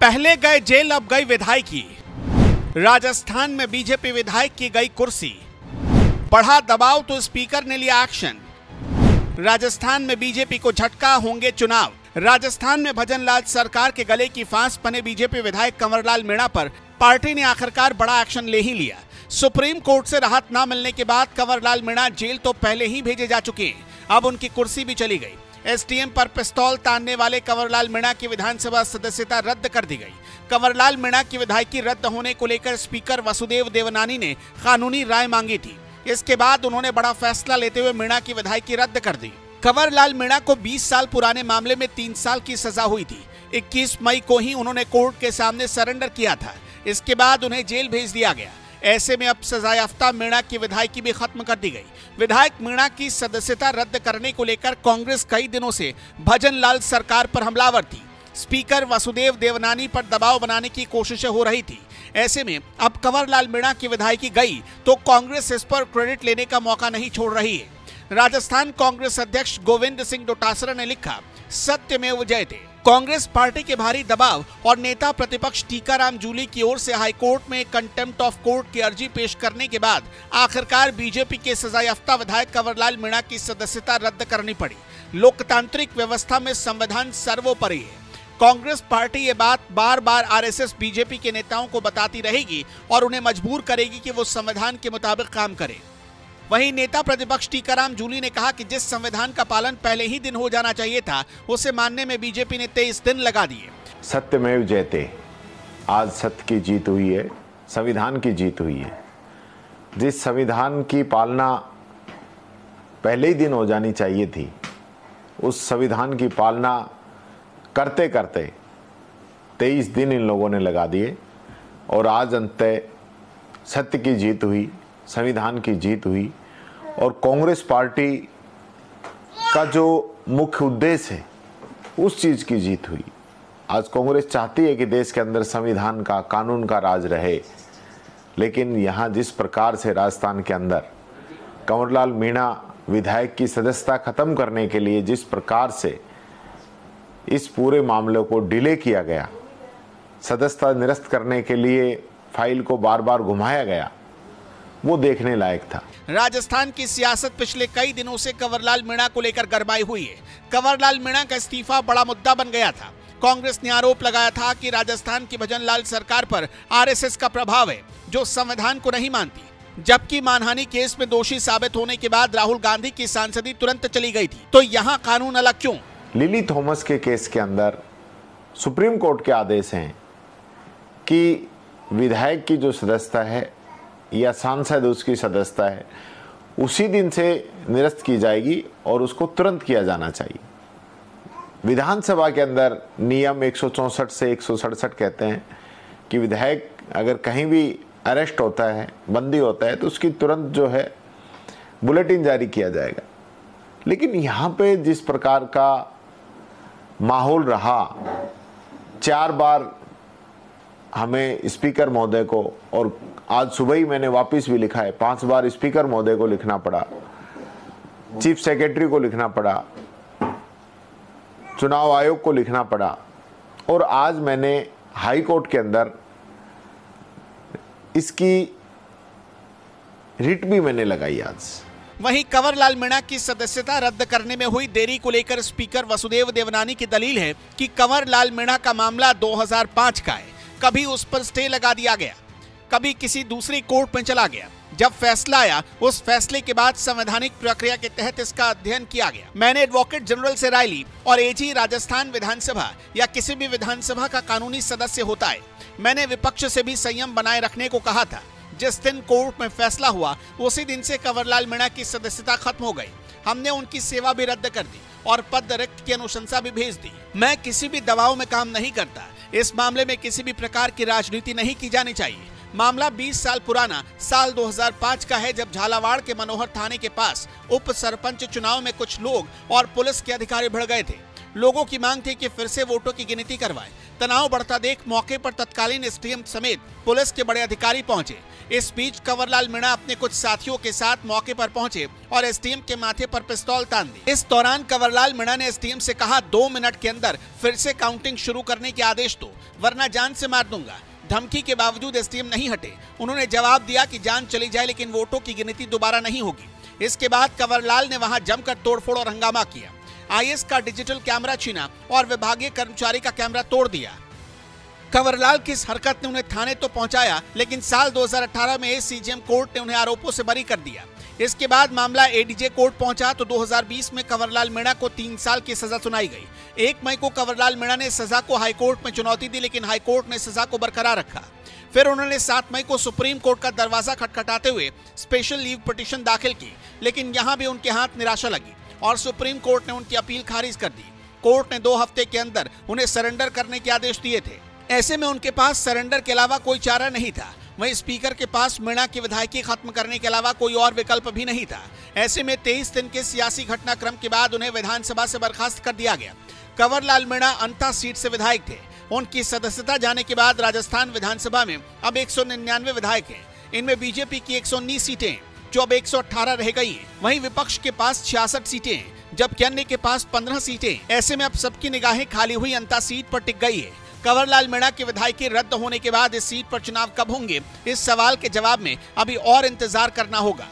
पहले गए जेल अब गई विधायकी। राजस्थान में बीजेपी विधायक की गई कुर्सी। बढ़ा दबाव तो स्पीकर ने लिया एक्शन। राजस्थान में बीजेपी को झटका, होंगे चुनाव। राजस्थान में भजनलाल सरकार के गले की फांस बने बीजेपी विधायक कंवरलाल मीणा पर पार्टी ने आखिरकार बड़ा एक्शन ले ही लिया। सुप्रीम कोर्ट से राहत न मिलने के बाद कंवरलाल मीणा जेल तो पहले ही भेजे जा चुके हैं, अब उनकी कुर्सी भी चली गई। एसडीएम पर पिस्तौल तानने वाले कंवरलाल मीणा की विधानसभा सदस्यता रद्द कर दी गई। कंवरलाल मीणा की विधायकी रद्द होने को लेकर स्पीकर वसुदेव देवनानी ने कानूनी राय मांगी थी। इसके बाद उन्होंने बड़ा फैसला लेते हुए मीणा की विधायकी रद्द कर दी। कंवरलाल मीणा को 20 साल पुराने मामले में 3 साल की सजा हुई थी। 21 मई को ही उन्होंने कोर्ट के सामने सरेंडर किया था। इसके बाद उन्हें जेल भेज दिया गया। ऐसे में अब सजायाफ्ता मीणा की विधायकी भी खत्म कर दी गई। विधायक मीणा की सदस्यता रद्द करने को लेकर कांग्रेस कई दिनों से भजनलाल सरकार पर हमलावर थी। स्पीकर वसुदेव देवनानी पर दबाव बनाने की कोशिशें हो रही थी। ऐसे में अब कंवरलाल मीणा की विधायकी गई तो कांग्रेस इस पर क्रेडिट लेने का मौका नहीं छोड़ रही है। राजस्थान कांग्रेस अध्यक्ष गोविंद सिंह डोटासरा ने लिखा, सत्यमेव जयते। कांग्रेस पार्टी के भारी दबाव और नेता प्रतिपक्ष टीकाराम जूली की ओर से हाईकोर्ट में कंटेम्प्ट ऑफ कोर्ट की अर्जी पेश करने के बाद आखिरकार बीजेपी के सजायाफ्ता विधायक कंवरलाल मीणा की सदस्यता रद्द करनी पड़ी। लोकतांत्रिक व्यवस्था में संविधान सर्वोपरि है। कांग्रेस पार्टी ये बात बार बार आरएसएस बीजेपी के नेताओं को बताती रहेगी और उन्हें मजबूर करेगी कि वो संविधान के मुताबिक काम करें। वहीं नेता प्रतिपक्ष टीकाराम जूली ने कहा कि जिस संविधान का पालन पहले ही दिन हो जाना चाहिए था, उसे मानने में बीजेपी ने 23 दिन लगा दिए। सत्यमेव जयते। आज सत्य की जीत हुई है, संविधान की जीत हुई है। जिस संविधान की पालना पहले ही दिन हो जानी चाहिए थी, उस संविधान की पालना करते करते 23 दिन इन लोगों ने लगा दिए और आज अंततः सत्य की जीत हुई, संविधान की जीत हुई और कांग्रेस पार्टी का जो मुख्य उद्देश्य है उस चीज की जीत हुई। आज कांग्रेस चाहती है कि देश के अंदर संविधान का, कानून का राज रहे, लेकिन यहां जिस प्रकार से राजस्थान के अंदर कंवरलाल मीणा विधायक की सदस्यता खत्म करने के लिए जिस प्रकार से इस पूरे मामले को डिले किया गया, सदस्यता निरस्त करने के लिए फाइल को बार बार घुमाया गया, वो देखने लायक था। राजस्थान की सियासत पिछले कई दिनों से कंवरलाल मीणा को लेकर गरमाई हुई है। कंवरलाल मीणा का इस्तीफा बड़ा मुद्दा बन गया था। कांग्रेस ने आरोप लगाया था कि राजस्थान की भजनलाल सरकार पर आरएसएस का प्रभाव है, जो संविधान को नहीं मानती। जबकि मानहानि केस में दोषी साबित होने के बाद राहुल गांधी की सांसदी तुरंत चली गई थी, तो यहाँ कानून अलग क्यों? लिली थॉमस के केस के अंदर सुप्रीम कोर्ट के आदेश हैं कि विधायक की जो सदस्यता है या सांसद उसकी सदस्यता है उसी दिन से निरस्त की जाएगी और उसको तुरंत किया जाना चाहिए। विधानसभा के अंदर नियम 164 से 167 कहते हैं कि विधायक अगर कहीं भी अरेस्ट होता है, बंदी होता है, तो उसकी तुरंत जो है बुलेटिन जारी किया जाएगा। लेकिन यहाँ पे जिस प्रकार का माहौल रहा, 4 बार हमें स्पीकर महोदय को, और आज सुबह ही मैंने वापस भी लिखा है, 5 बार स्पीकर महोदय को लिखना पड़ा, चीफ सेक्रेटरी को लिखना पड़ा, चुनाव आयोग को लिखना पड़ा, और आज मैंने हाई कोर्ट के अंदर इसकी रिट भी मैंने लगाई आज। वहीं कंवरलाल मीणा की सदस्यता रद्द करने में हुई देरी को लेकर स्पीकर वसुदेव देवनानी की दलील है कि कंवरलाल मीणा का मामला 2005 का है। कभी उस पर स्टे लगा दिया गया, कभी किसी दूसरी कोर्ट में चला गया। जब फैसला आया, उस फैसले के बाद संवैधानिक प्रक्रिया के तहत इसका अध्ययन किया गया। मैंने एडवोकेट जनरल से राय ली और एजी राजस्थान विधानसभा या किसी भी विधानसभा का कानूनी सदस्य होता है। मैंने विपक्ष से भी संयम बनाए रखने को कहा था। जिस दिन कोर्ट में फैसला हुआ, उसी दिन से कंवरलाल मीणा की सदस्यता खत्म हो गई। हमने उनकी सेवा भी रद्द कर दी और पद रिक्त की अनुशंसा भी भेज दी। मैं किसी भी दबाव में काम नहीं करता। इस मामले में किसी भी प्रकार की राजनीति नहीं की जानी चाहिए। मामला 20 साल पुराना साल 2005 का है, जब झालावाड़ के मनोहर थाने के पास उप सरपंच चुनाव में कुछ लोग और पुलिस के अधिकारी भिड़ गए थे। लोगों की मांग थी कि फिर से वोटों की गिनती करवाएं। तनाव बढ़ता देख मौके पर तत्कालीन एसडीएम समेत पुलिस के बड़े अधिकारी पहुंचे। इस बीच कंवरलाल मीणा अपने कुछ साथियों के साथ मौके पर पहुंचे और एसडीएम के माथे पर पिस्तौल तान दी। इस दौरान कंवरलाल मीणा ने एसडीएम से कहा, 2 मिनट के अंदर फिर से काउंटिंग शुरू करने के आदेश दो, वरना जान से मार दूंगा। धमकी के बावजूद एसडीएम नहीं हटे। उन्होंने जवाब दिया कि जान चली जाए लेकिन वोटों की गिनती दोबारा नहीं होगी। इसके बाद कंवरलाल ने वहां जमकर तोड़फोड़ और हंगामा किया। आईएएस का डिजिटल कैमरा छीना और विभागीय कर्मचारी का कैमरा तोड़ दिया। कंवरलाल की इस हरकत ने उन्हें थाने तो पहुंचाया, लेकिन साल 2018 में एसीजेएम कोर्ट ने उन्हें आरोपों से बरी कर दिया। इसके बाद मामला एडीजे कोर्ट पहुंचा तो 2020 में कंवरलाल मीणा को 3 साल की सजा सुनाई गई। 1 मई को कंवरलाल मीणा ने सजा को हाईकोर्ट में चुनौती दी, लेकिन हाईकोर्ट ने सजा को बरकरार रखा। फिर उन्होंने 7 मई को सुप्रीम कोर्ट का दरवाजा खटखटाते हुए स्पेशल लीव पिटीशन दाखिल की, लेकिन यहां भी उनके हाथ निराशा लगी और सुप्रीम कोर्ट ने उनकी अपील खारिज कर दी। कोर्ट ने 2 हफ्ते के अंदर उन्हें सरेंडर करने के आदेश दिए थे। ऐसे में उनके पास सरेंडर के अलावा कोई चारा नहीं था। वहीं स्पीकर के पास मीणा की विधायकी खत्म करने के अलावा कोई और विकल्प भी नहीं था। ऐसे में 23 दिन के सियासी घटनाक्रम के बाद उन्हें विधानसभा से बर्खास्त कर दिया गया। कंवरलाल मीणा अंता सीट से विधायक थे। उनकी सदस्यता जाने के बाद राजस्थान विधानसभा में अब 199 विधायक हैं। इनमें बीजेपी की 119 सीटें जो अब 118 रह गई हैं। वहीं विपक्ष के पास 66 सीटें हैं, जबकि अन्य के पास 15 सीटें। ऐसे में अब सबकी निगाहें खाली हुई अंता सीट पर टिक गई है। कंवरलाल मीणा की विधायकी रद्द होने के बाद इस सीट पर चुनाव कब होंगे, इस सवाल के जवाब में अभी और इंतजार करना होगा।